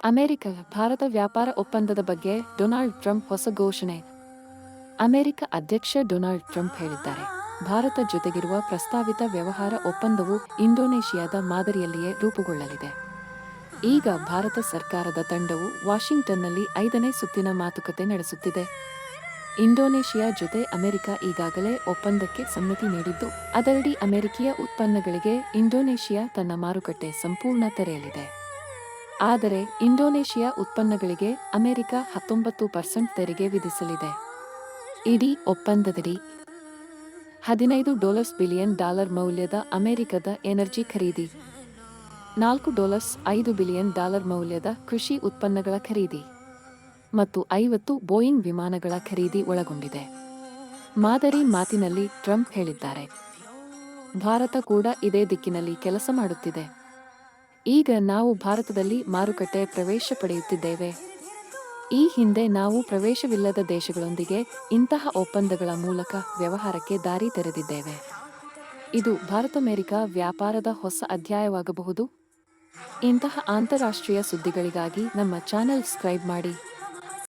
America Bharat ವ್ಯಾಪಾರ ಒಪ್ಪಂದದ ಬಗ್ಗೆ ಡೊನಾಲ್ಡ್ ಟ್ರಂಪ್ ಹೊಸ ಘೋಷಣೆ. ಅಮೆರಿಕ ಅಧ್ಯಕ್ಷ ಡೊನಾಲ್ಡ್ ಟ್ರಂಪ್ ಹೇಳಿದ್ದಾರೆ, ಭಾರತ ಜೊತೆಗಿರುವ ಪ್ರಸ್ತಾವಿತ ವ್ಯವಹಾರ ಒಪ್ಪಂದವು ಇಂಡೋನೇಷಿಯಾದ ಮಾದರಿಯಲ್ಲಿಯೇ ರೂಪುಗೊಳ್ಳಲಿದೆ. ಈಗ ಭಾರತ ಸರ್ಕಾರದ ತಂಡವು ವಾಷಿಂಗ್ಟನ್ನಲ್ಲಿ 5ನೇ ಸುತ್ತಿನ ಮಾತುಕತೆ ನಡೆಸುತ್ತಿದೆ. ಇಂಡೋನೇಷಿಯಾ ಜೊತೆ ಅಮೆರಿಕ ಈಗಾಗಲೇ ಒಪ್ಪಂದಕ್ಕೆ ಸಮ್ಮತಿ ನೀಡಿದ್ದು, ಅದರಡಿ ಅಮೆರಿಕೀಯ ಉತ್ಪನ್ನಗಳಿಗೆ ಇಂಡೋನೇಷಿಯಾ ತನ್ನ ಮಾರುಕಟ್ಟೆ ಸಂಪೂರ್ಣ ತೆರೆಯಲಿದೆ. ಆದರೆ ಇಂಡೋನೇಷಿಯಾ ಉತ್ಪನ್ನಗಳಿಗೆ ಅಮೆರಿಕ 19% ತೆರಿಗೆ ವಿಧಿಸಲಿದೆ. ಇಡೀ ಒಪ್ಪಂದದಡಿ $15 ಬಿಲಿಯನ್ ಮೌಲ್ಯದ ಅಮೆರಿಕದ ಎನರ್ಜಿ ಖರೀದಿ, $4.5 ಬಿಲಿಯನ್ ಮೌಲ್ಯದ ಕೃಷಿ ಉತ್ಪನ್ನಗಳ ಖರೀದಿ ಮತ್ತು 50 ಬೋಯಿಂಗ್ ವಿಮಾನಗಳ ಖರೀದಿ ಒಳಗೊಂಡಿದೆ. ಮಾದರಿ ಮಾತಿನಲ್ಲಿ ಟ್ರಂಪ್ ಹೇಳಿದ್ದಾರೆ, ಭಾರತ ಕೂಡ ಇದೇ ದಿಕ್ಕಿನಲ್ಲಿ ಕೆಲಸ ಮಾಡುತ್ತಿದೆ. ಈಗ ನಾವು ಭಾರತದಲ್ಲಿ ಮಾರುಕಟ್ಟೆ ಪ್ರವೇಶ ಪಡೆಯುತ್ತಿದ್ದೇವೆ. ಈ ಹಿಂದೆ ನಾವು ಪ್ರವೇಶವಿಲ್ಲದ ದೇಶಗಳೊಂದಿಗೆ ಇಂತಹ ಒಪ್ಪಂದಗಳ ಮೂಲಕ ವ್ಯವಹಾರಕ್ಕೆ ದಾರಿ ತೆರೆದಿದ್ದೇವೆ. ಇದು ಭಾರತ-ಅಮೆರಿಕ ವ್ಯಾಪಾರದ ಹೊಸ ಅಧ್ಯಾಯವಾಗಬಹುದು. ಇಂತಹ ಅಂತಾರಾಷ್ಟ್ರೀಯ ಸುದ್ದಿಗಳಿಗಾಗಿ ನಮ್ಮ ಚಾನೆಲ್ ಸಬ್ಸ್ಕ್ರೈಬ್ ಮಾಡಿ.